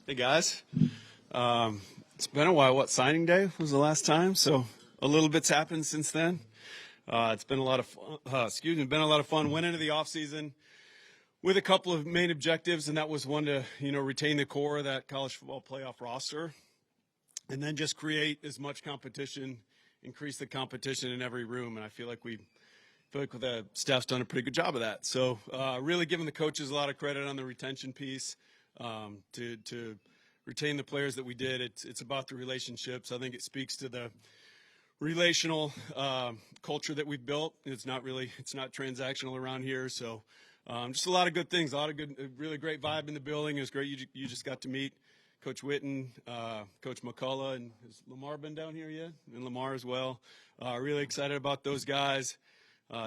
Hey guys, it's been a while. What, signing day was the last time? So a little bit's happened since then. It's been a lot of fun, been a lot of fun. Went into the off season with a couple of main objectives, and that was one to retain the core of that college football playoff roster, and then just create as much competition, increase the competition in every room. And I feel like the staff's done a pretty good job of that. So really giving the coaches a lot of credit on the retention piece. To retain the players that we did, it's about the relationships. I think it speaks to the relational culture that we've built. It's not transactional around here. So just a lot of good things, really great vibe in the building. It was great. You just got to meet Coach Witten, Coach McCullough, and has Lamar been down here yet? And Lamar as well. Really excited about those guys.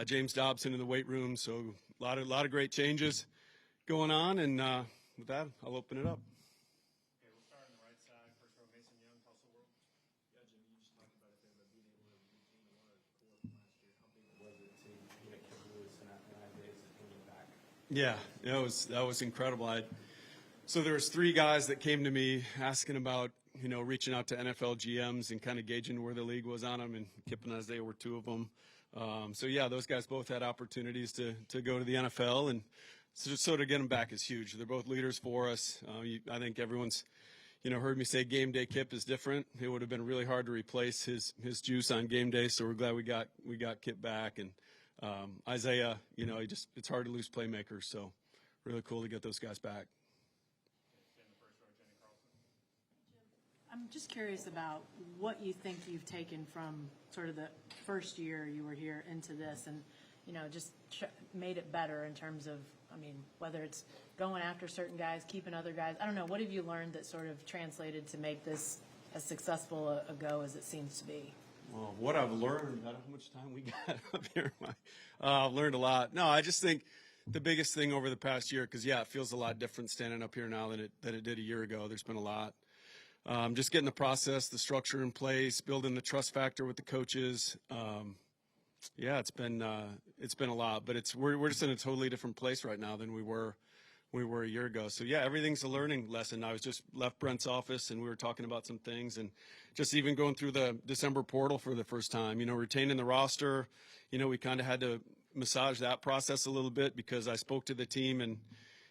James Dobson in the weight room. So a lot of great changes going on, and with that, I'll open it up. Okay, we'll start on the right side. First row, Mason Young, Tulsa World. Yeah, Jim, you just talked about it there, but being able to retain a lot of core from last year, how big was it to get Kevin Lewis and Isaiah coming back? Yeah, that was incredible. So there was 3 guys that came to me asking about reaching out to NFL GMs and kind of gauging where the league was on them, and Kip and Isaiah were 2 of them. So yeah, those guys both had opportunities to go to the NFL, and so to get them back is huge. They're both leaders for us. I think everyone's heard me say game day Kip is different. It would have been really hard to replace his juice on game day, so we're glad we got Kip back. And Isaiah, it's hard to lose playmakers, so really cool to get those guys back. I'm just curious about what you think you've taken from sort of the first year you were here into this, and just made it better in terms of, whether it's going after certain guys, keeping other guys. I don't know. What have you learned that sort of translated to make this as successful a go as it seems to be? Well, what I've learned, how much time we got up here? I've learned a lot. No, I just think the biggest thing over the past year, because, it feels a lot different standing up here now than it did a year ago. There's been a lot. Just getting the process, the structure in place, building the trust factor with the coaches. It's been a lot, but we're just in a totally different place right now than we were a year ago. So everything's a learning lesson. I was just left Brent's office, and we were talking about some things, and just even going through the December portal for the first time. Retaining the roster. We kind of had to massage that process a little bit, because I spoke to the team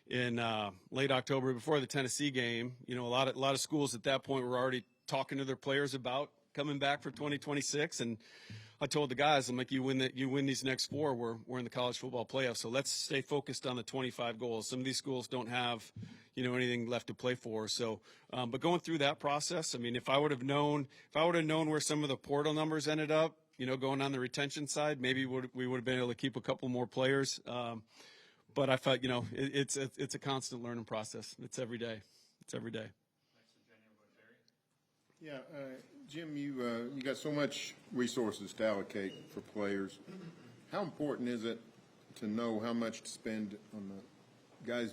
in late October before the Tennessee game. A lot of schools at that point were already talking to their players about coming back for 2026, and I told the guys, I'm like, you win these next 4, we're in the college football playoffs. So let's stay focused on the 25 goals. Some of these schools don't have anything left to play for. So, but going through that process, if I would have known where some of the portal numbers ended up, going on the retention side, maybe we would have been able to keep a couple more players. But I thought, it's a constant learning process. It's every day. Next to Jenny, we'll go to Barry. Yeah, Jim, you got so much resources to allocate for players. How important is it to know how much to spend on the guys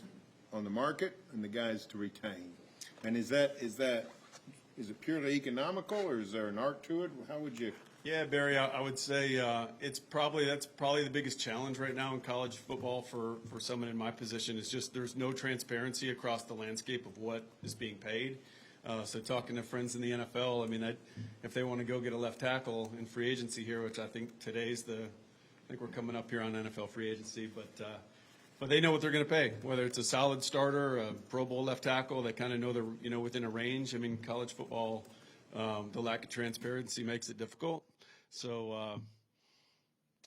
on the market and the guys to retain? And is it purely economical, or is there an art to it? How would you? Yeah, Barry, I would say that's probably the biggest challenge right now in college football for someone in my position, is just there's no transparency across the landscape of what is being paid. So talking to friends in the NFL, if they want to go get a left tackle in free agency here, which I think we're coming up here on NFL free agency, but they know what they're going to pay, whether it's a solid starter, a Pro Bowl left tackle. They kind of know they're within a range. College football, the lack of transparency makes it difficult. So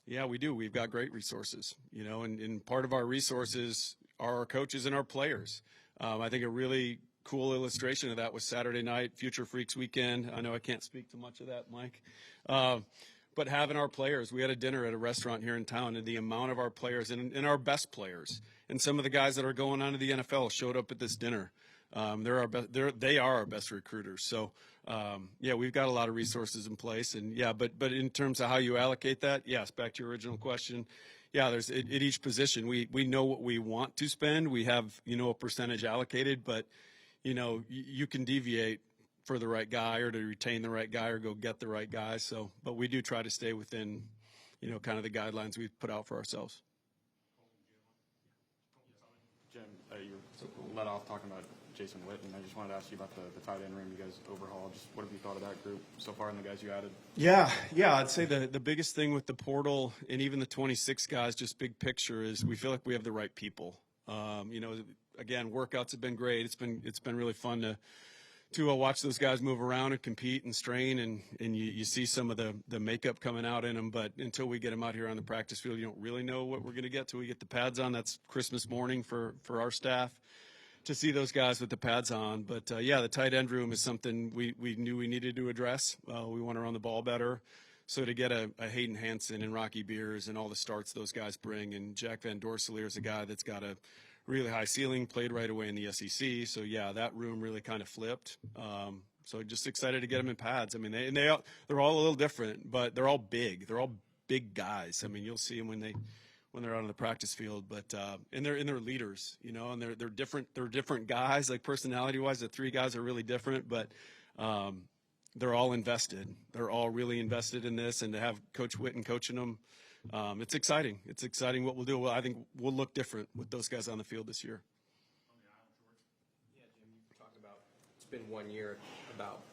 we do. We've got great resources, and part of our resources are our coaches and our players. I think a really cool illustration of that was Saturday night, Future Freaks weekend. I know I can't speak to much of that, Mike. But having our players, we had a dinner at a restaurant here in town, and the amount of our players and our best players and some of the guys that are going on to the NFL showed up at this dinner. They are our best recruiters. So, we've got a lot of resources in place. And, but in terms of how you allocate that, yes, back to your original question, there's at each position, we know what we want to spend. We have, a percentage allocated, but you can deviate for the right guy or to retain the right guy or go get the right guy. So, but we do try to stay within, kind of the guidelines we've put out for ourselves. Jim, you let off talking about Jason Witten. I just wanted to ask you about the tight end room you guys overhauled. Just what have you thought of that group so far and the guys you added? Yeah, I'd say the biggest thing with the portal and even the 26 guys, just big picture, is we feel like we have the right people. Again, workouts have been great. It's been really fun to watch those guys move around and compete and strain, and you see some of the makeup coming out in them. But until we get them out here on the practice field, you don't really know what we're going to get till we get the pads on. That's Christmas morning for our staff to see those guys with the pads on. But the tight end room is something we knew we needed to address. We want to run the ball better. So to get a Hayden Hansen and Rocky Beers and all the starts those guys bring, and Jack Van Dorseleer is a guy that's got a really high ceiling, played right away in the SEC. So that room really kind of flipped. So just excited to get them in pads. I mean, they're all a little different, but they're all big. They're all big guys. I mean, you'll see them when they're out on the practice field, but and they're leaders, and they're different. They're different guys, like personality wise. The three guys are really different, but they're all invested. They're all really invested in this, and to have Coach Witten coaching them, it's exciting. It's exciting what we'll do. Well, I think we'll look different with those guys on the field this year. Yeah, Jim, you talked about it's been 1 year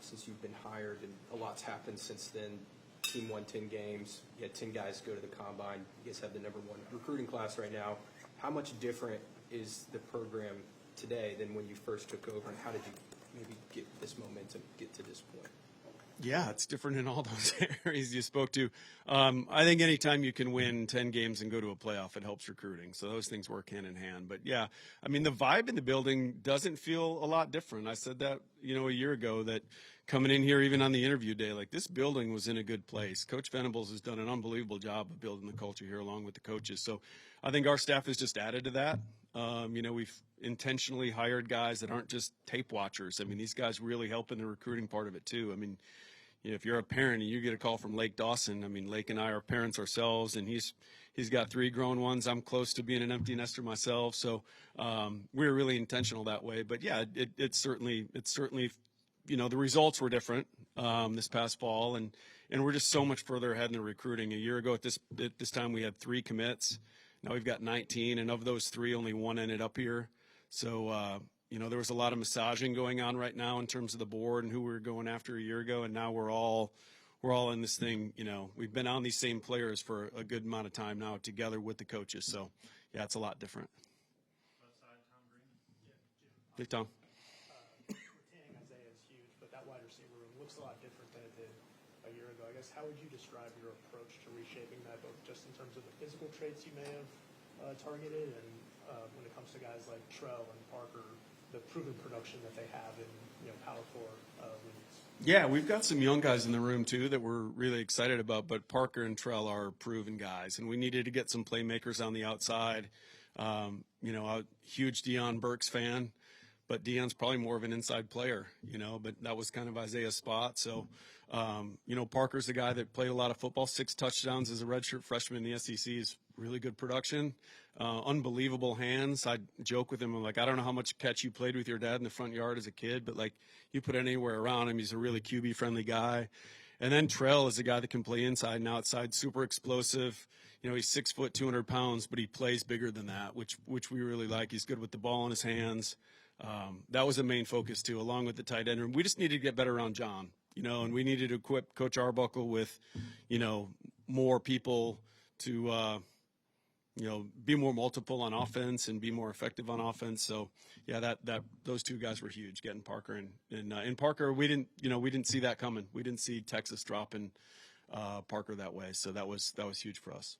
since you've been hired, and a lot's happened since then. Team won 10 games. You had 10 guys go to the combine. You guys have the #1 recruiting class right now. How much different is the program today than when you first took over, and how did you maybe get this momentum, get to this point? Yeah, it's different in all those areas you spoke to. I think anytime you can win 10 games and go to a playoff, it helps recruiting. So those things work hand in hand. But yeah, I mean, the vibe in the building doesn't feel a lot different. I said that, a year ago, that coming in here, even on the interview day, like, this building was in a good place. Coach Venables has done an unbelievable job of building the culture here along with the coaches. So I think our staff has just added to that. We've intentionally hired guys that aren't just tape watchers. I mean, these guys really help in the recruiting part of it too. I mean, if you're a parent and you get a call from Lake Dawson, I mean, Lake and I are parents ourselves, and he's got 3 grown ones. I'm close to being an empty nester myself. So we're really intentional that way. But yeah, it's certainly, the results were different this past fall, and we're just so much further ahead in the recruiting. A year ago at this time, we had 3 commits. Now we've got 19, and of those 3, only 1 ended up here. So, there was a lot of massaging going on right now in terms of the board and who we were going after a year ago, and now we're all in this thing. We've been on these same players for a good amount of time now together with the coaches. So, yeah, it's a lot different. Left side, Tom Green. Hey, Tom. Retaining Isaiah is huge, but that wide receiver room looks a lot different than it did a year ago. I guess, how would you describe your approach to reshaping that, both just in terms of the physical traits you may have targeted, and when it comes to guys like Trell and Parker, the proven production that they have in Power 4 leagues? Yeah, we've got some young guys in the room too that we're really excited about, but Parker and Trell are proven guys, and we needed to get some playmakers on the outside. A huge Deion Burks fan, but Deion's probably more of an inside player, but that was kind of Isaiah's spot. So, Parker's the guy that played a lot of football, 6 touchdowns as a redshirt freshman in the SEC is really good production. Unbelievable hands. I joke with him, I'm like, I don't know how much catch you played with your dad in the front yard as a kid, but like, you put anywhere around him, he's a really QB friendly guy. And then Trell is a guy that can play inside and outside, super explosive. He's 6 foot, 200 pounds, but he plays bigger than that, which we really like. He's good with the ball in his hands. That was the main focus too, along with the tight end room. We just needed to get better around John, and we needed to equip Coach Arbuckle with, more people to, be more multiple on offense and be more effective on offense. So yeah, that those 2 guys were huge, getting Parker and Parker. We didn't see that coming. We didn't see Texas dropping Parker that way. So that was huge for us.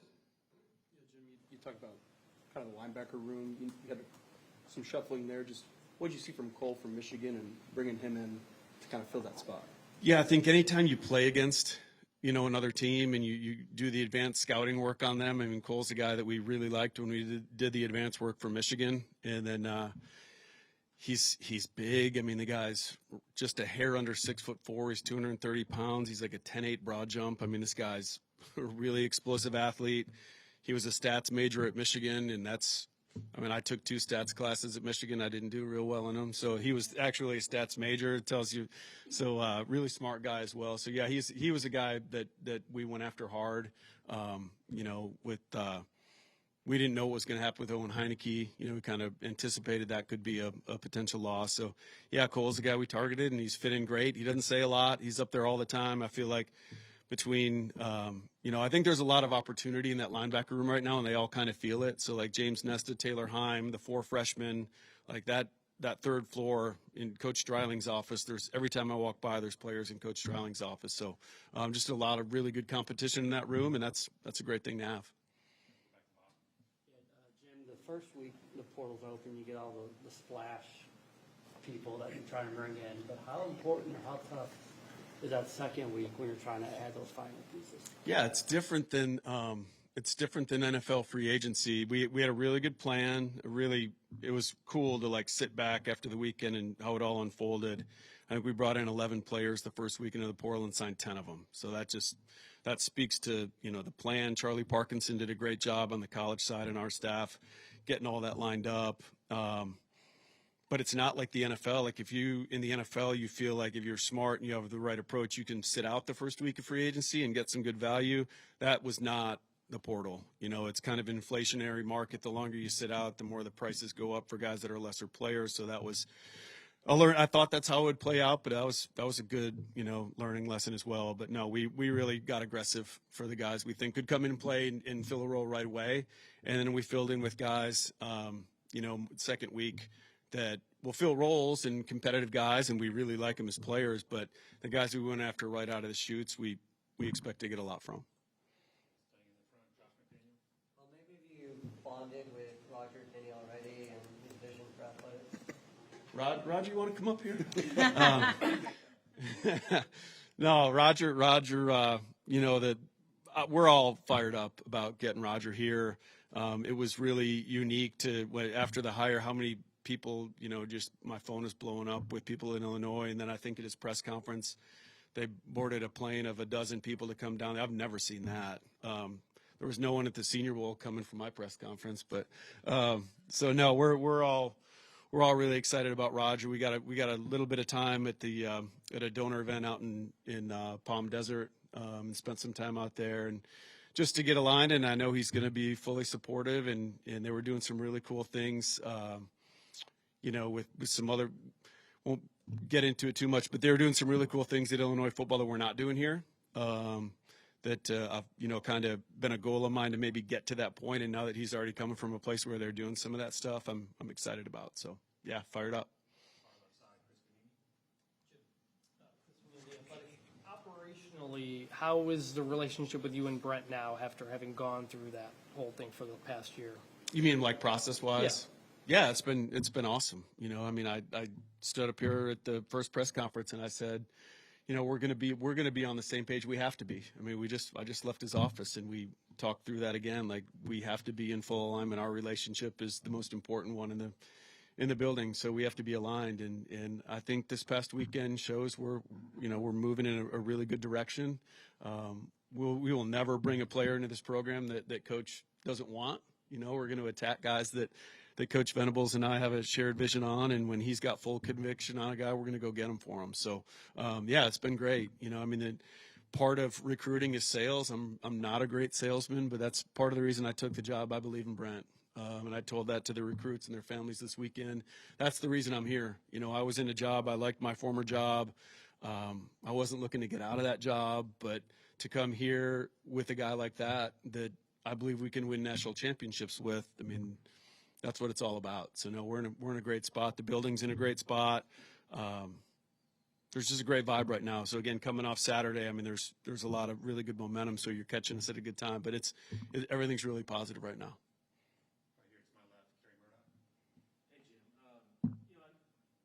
Yeah, Jim, you talked about kind of the linebacker room. You had some shuffling there. Just what did you see from Cole from Michigan and bringing him in to kind of fill that spot? Yeah, I think anytime you play against another team and you do the advanced scouting work on them. I mean, Cole's the guy that we really liked when we did the advanced work for Michigan. And then he's big. I mean, the guy's just a hair under 6'4". He's 230 pounds. He's like a 10.8 broad jump. I mean, this guy's a really explosive athlete. He was a stats major at Michigan, and I took 2 stats classes at Michigan. I didn't do real well in them. So he was actually a stats major. It tells you. So really smart guy as well. So yeah, he was a guy that we went after hard. With we didn't know what was going to happen with Owen Heineke. You know, we kind of anticipated that could be a potential loss. So, yeah, Cole's the guy we targeted, and he's fitting great. He doesn't say a lot. He's up there all the time. I feel like between, I think there's a lot of opportunity in that linebacker room right now, and they all kind of feel it. So, like James Nesta, Taylor Heim, the 4 freshmen, like that third floor in Coach Streiling's office, every time I walk by, there's players in Coach Streiling's office. So, just a lot of really good competition in that room, and that's a great thing to have. Jim, the first week the portal's open, you get all the splash people that you're trying to bring in. But how important or how tough is that second week when you're trying to add those final pieces? Yeah, it's different than NFL free agency. We had a really good plan. It was cool to like sit back after the weekend and how it all unfolded. I think we brought in 11 players the first weekend of the portal and signed 10 of them. So that speaks to, the plan. Charlie Parkinson did a great job on the college side and our staff getting all that lined up. But it's not like the NFL. Like in the NFL, you feel like if you're smart and you have the right approach, you can sit out the first week of free agency and get some good value. That was not the portal. It's kind of an inflationary market. The longer you sit out, the more the prices go up for guys that are lesser players. So that was I thought that's how it would play out, but that was a good, learning lesson as well. But no, we really got aggressive for the guys we think could come in and play and fill a role right away. And then we filled in with guys, second week that will fill roles and competitive guys, and we really like them as players. But the guys we went after right out of the chutes, we expect to get a lot from. Well, maybe you bonded with Roger Denny already and his vision for athletics. Roger, you want to come up here? No, Roger, we're all fired up about getting Roger here. It was really unique after the hire, how many people, just my phone is blowing up with people in Illinois. And then I think at his press conference, they boarded a plane of 12 people to come down. I've never seen that. There was no one at the Senior Bowl coming from my press conference, but so no, we're all really excited about Roger. We got a little bit of time at a donor event out in Palm Desert, and spent some time out there and just to get aligned. And I know he's going to be fully supportive. And they were doing some really cool things, with some other. Won't get into it too much, but they were doing some really cool things at Illinois football that we're not doing here. I've kind of been a goal of mine to maybe get to that point. And now that he's already coming from a place where they're doing some of that stuff, I'm excited about. So yeah, fired up. Operationally, how is the relationship with you and Brent now after having gone through that whole thing for the past year? You mean like process wise? Yeah, it's been awesome. I stood up here at the first press conference and I said, we're going to be on the same page. We have to be. I just left his office and we talked through that again. Like we have to be in full alignment. Our relationship is the most important one in the building, so we have to be aligned. And I think this past weekend shows we're moving in a really good direction. We will never bring a player into this program that coach doesn't want. We're going to attack guys that Coach Venables and I have a shared vision on, and when he's got full conviction on a guy, we're going to go get him for him. So, it's been great. Part of recruiting is sales. I'm not a great salesman, but that's part of the reason I took the job. I believe in Brent. And I told that to the recruits and their families this weekend. That's the reason I'm here. I was in a job. I liked my former job. I wasn't looking to get out of that job, but to come here with a guy like that I believe we can win national championships with, that's what it's all about. So no, we're in a great spot. The building's in a great spot. There's just a great vibe right now. So again, coming off Saturday, there's a lot of really good momentum. So you're catching us at a good time, but everything's really positive right now. Hey, Jim.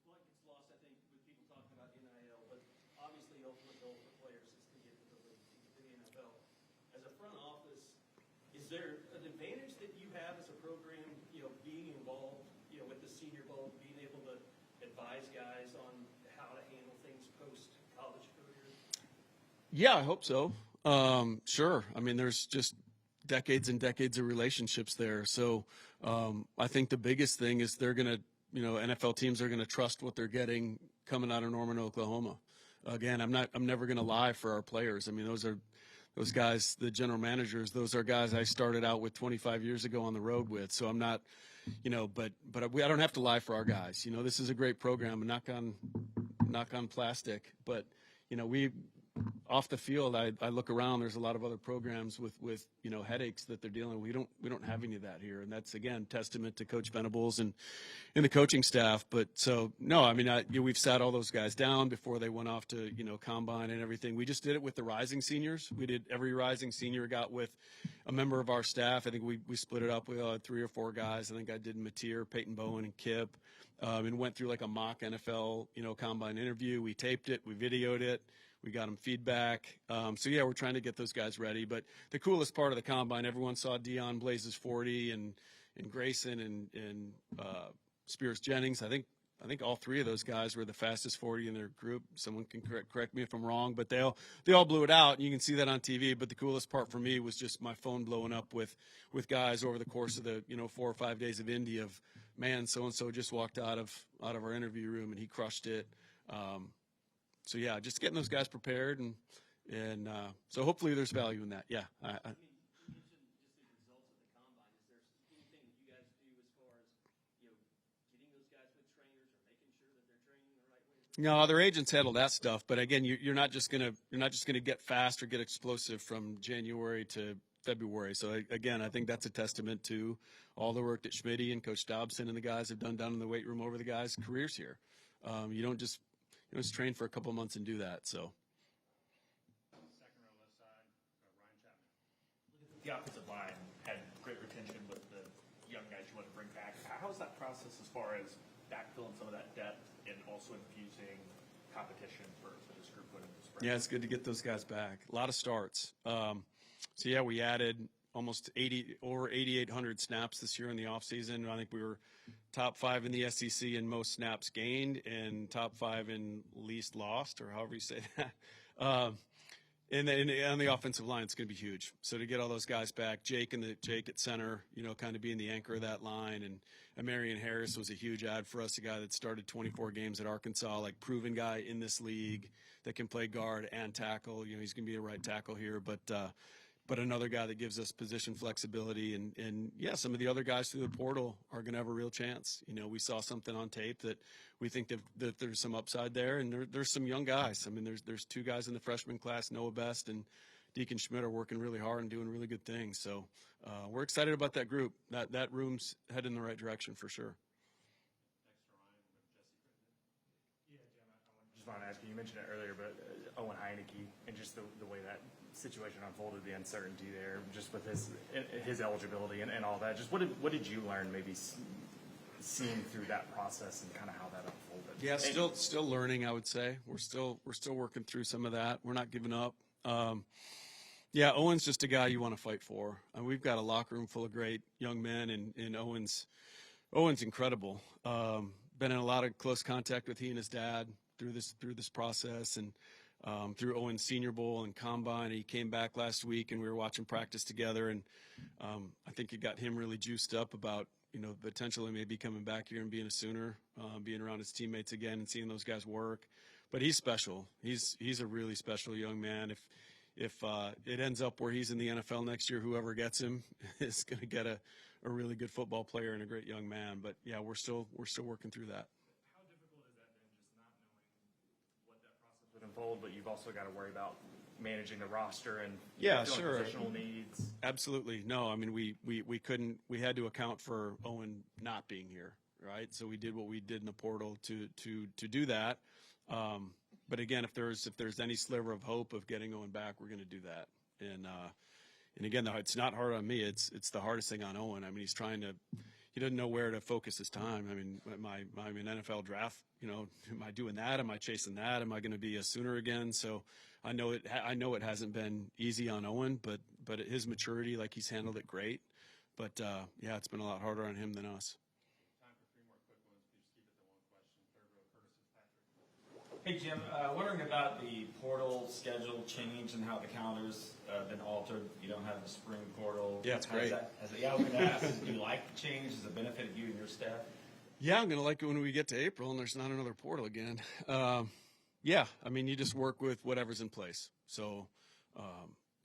What gets lost, I think, with people talking about NIL, but obviously the ultimate goal for players is to get to the league, to the NFL. As a front office, is there an advantage that you have as a program, being involved, with the Senior Bowl, being able to advise guys on how to handle things post-college career? Yeah, I hope so. Sure. There's just decades and decades of relationships there. So I think the biggest thing is they're going to, NFL teams are going to trust what they're getting coming out of Norman, Oklahoma. Again, I'm never going to lie for our players. those guys, the general managers, those are guys I started out with 25 years ago on the road with. So I'm not, but I don't have to lie for our guys. This is a great program, and knock on plastic. But we off the field, I look around. There's a lot of other programs with headaches that they're dealing with. We don't have any of that here, and that's again testament to Coach Venables and the coaching staff. But so no, I mean we've sat all those guys down before they went off to combine and everything. We just did it with the rising seniors. We did every rising senior got with a member of our staff. I think we split it up. We all had 3 or 4 guys. I think I did Mateer, Peyton Bowen, and Kip, and went through like a mock NFL combine interview. We taped it, we videoed it. We got them feedback. So, yeah, we're trying to get those guys ready. But the coolest part of the combine, everyone saw Deion Blazes 40 and Grayson and Spears Jennings. I think all 3 of those guys were the fastest 40 in their group. Someone can correct me if I'm wrong, but they all blew it out, and you can see that on TV. But the coolest part for me was just my phone blowing up with guys over the course of the 4 or 5 days of Indy of, man, so-and-so just walked out of our interview room, and he crushed it. So yeah, just getting those guys prepared, and so hopefully there's value in that. Yeah. You mentioned just the results of the combine. Is there anything that you guys do as far as getting those guys with trainers or making sure that they're training the right way? No, their agents handle that stuff, but again, you're not just gonna get fast or get explosive from January to February. So again, I think that's a testament to all the work that Schmitty and Coach Dobson and the guys have done down in the weight room over the guys' careers here. You don't just train for a couple of months and do that. So. Second row left side, Ryan Chapman. The offensive line had great retention with the young guys you want to bring back. How is that process as far as backfilling some of that depth and also infusing competition for this group going into the spring? Yeah, it's good to get those guys back. A lot of starts. So yeah, we added almost over 8,800 snaps this year in the offseason. I think we were top 5 in the SEC in most snaps gained and top 5 in least lost, or however you say that. And then on the offensive line, it's going to be huge. So to get all those guys back, Jake at center, kind of being the anchor of that line, and Marion Harris was a huge add for us, a guy that started 24 games at Arkansas, like proven guy in this league that can play guard and tackle. He's going to be a right tackle here, but another guy that gives us position flexibility. And yeah, some of the other guys through the portal are going to have a real chance. We saw something on tape that we think that there's some upside there, and there's some young guys. I mean, there's 2 guys in the freshman class, Noah Best and Deacon Schmidt, are working really hard and doing really good things. So we're excited about that group. That room's heading in the right direction for sure. Yeah, Jim, I just want to ask you mentioned it earlier, but Owen Heineke and just the way that situation unfolded, the uncertainty there, just with his eligibility and all that. Just what did you learn maybe seeing through that process and kind of how that unfolded? Yeah, still learning, I would say. We're still working through some of that. We're not giving up. Yeah, Owen's just a guy you want to fight for. We've got a locker room full of great young men, and Owen's incredible. Been in a lot of close contact with he and his dad through this process, and through Owen's Senior Bowl and Combine. He came back last week, and we were watching practice together, and I think it got him really juiced up about potentially maybe coming back here and being a Sooner, being around his teammates again and seeing those guys work. But he's special. He's a really special young man. If it ends up where he's in the NFL next year, whoever gets him is going to get a really good football player and a great young man. But yeah, we're still working through that. How difficult is that then, just not knowing what that process would unfold, but you've also got to worry about managing the roster and sure, positional needs? Absolutely. No, I mean we couldn't. We had to account for Owen not being here, right? So we did what we did in the portal to do that. But again, if there's any sliver of hope of getting Owen back, we're going to do that. And again, it's not hard on me. It's the hardest thing on Owen. I mean, he doesn't know where to focus his time. I mean, I'm in NFL draft. Am I doing that? Am I chasing that? Am I going to be a Sooner again? So I know it hasn't been easy on Owen, but at his maturity, like, he's handled it great. But yeah, it's been a lot harder on him than us. Time for 3 more quick ones. If you just keep it to one question. Third row, Curtis Fitzpatrick. Hey, Jim, wondering about the portal schedule change and how the calendar's been altered. You don't have the spring portal. Yeah, it's great. I was going to ask, do you like the change? Does it benefit you and your staff? Yeah, I'm going to like it when we get to April and there's not another portal again. Yeah, I mean, you just work with whatever's in place. So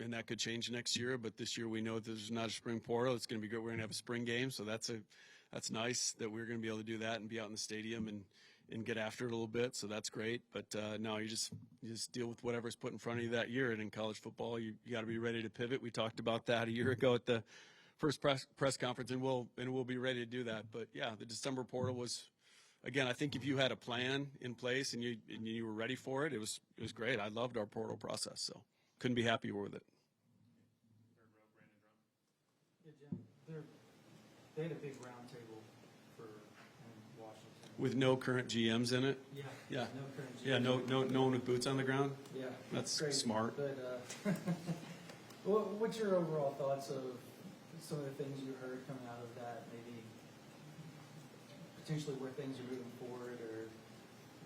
and that could change next year. But this year we know that there's not a spring portal. It's going to be good. We're going to have a spring game, so that's nice that we're going to be able to do that and be out in the stadium and get after it a little bit. So that's great. But no, you just deal with whatever's put in front of you that year. And in college football, you got to be ready to pivot. We talked about that a year ago at the first press conference, and we'll be ready to do that. But yeah, the December portal was. Again, I think if you had a plan in place and you were ready for it, it was great. I loved our portal process, so couldn't be happier with it. Yeah, Jim, they had a big roundtable for Washington. With no current GMs in it? Yeah. Yeah. No current GMs. Yeah, no one with boots on the ground? Yeah. That's crazy. smart. But what's your overall thoughts of some of the things you heard coming out of that, maybe potentially where things are moving forward, or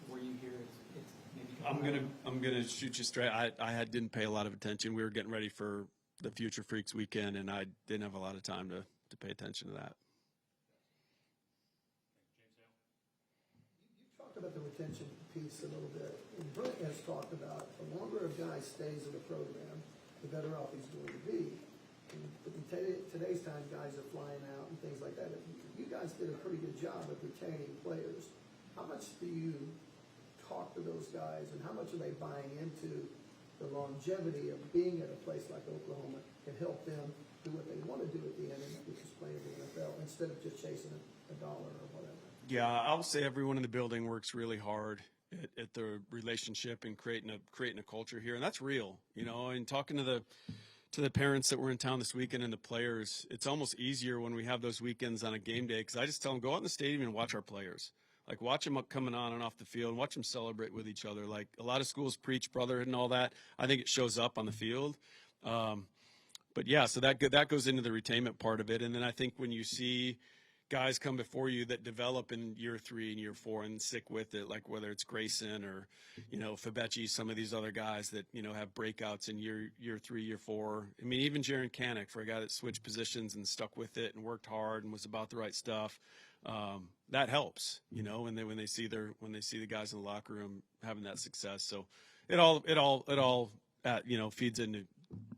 where you hear it's maybe I'm gonna shoot you straight. I didn't pay a lot of attention. We were getting ready for the Future Freaks weekend, and I didn't have a lot of time to pay attention to that. You talked about the retention piece a little bit, and Brent has talked about the longer a guy stays in the program, the better off he's going to be. But in today's time, guys are flying out and things like that. You guys did a pretty good job of retaining players. How much do you talk to those guys, and how much are they buying into the longevity of being at a place like Oklahoma can help them do what they want to do at the end, which is play in the NFL, instead of just chasing a dollar or whatever? Yeah, I'll say everyone in the building works really hard at the relationship and creating a culture here, and that's real. And talking to the parents that were in town this weekend and the players, it's almost easier when we have those weekends on a game day, because I just tell them, go out in the stadium and watch our players. Like, watch them coming on and off the field, and watch them celebrate with each other. Like, a lot of schools preach brotherhood and all that. I think it shows up on the field. But yeah, so that goes into the retainment part of it. And then I think when you see guys come before you that develop in year 3 and year 4 and stick with it, like whether it's Grayson or, Fabechi, some of these other guys that, have breakouts in year 3, year 4. I mean, even Jaron Kanek, for a guy that switched positions and stuck with it and worked hard and was about the right stuff. That helps, and then when they see the guys in the locker room having that success. So it all feeds into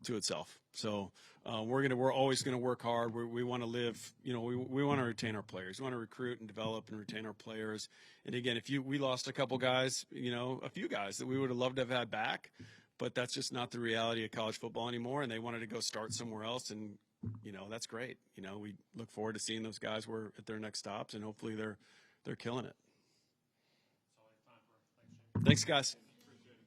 itself. So we're always going to work hard. We want to live, we want to retain our players. We want to recruit and develop and retain our players. And again, we lost a couple guys, a few guys that we would have loved to have had back, but that's just not the reality of college football anymore. And they wanted to go start somewhere else, and that's great. We look forward to seeing those guys at their next stops, and hopefully they're killing it. Thanks, guys.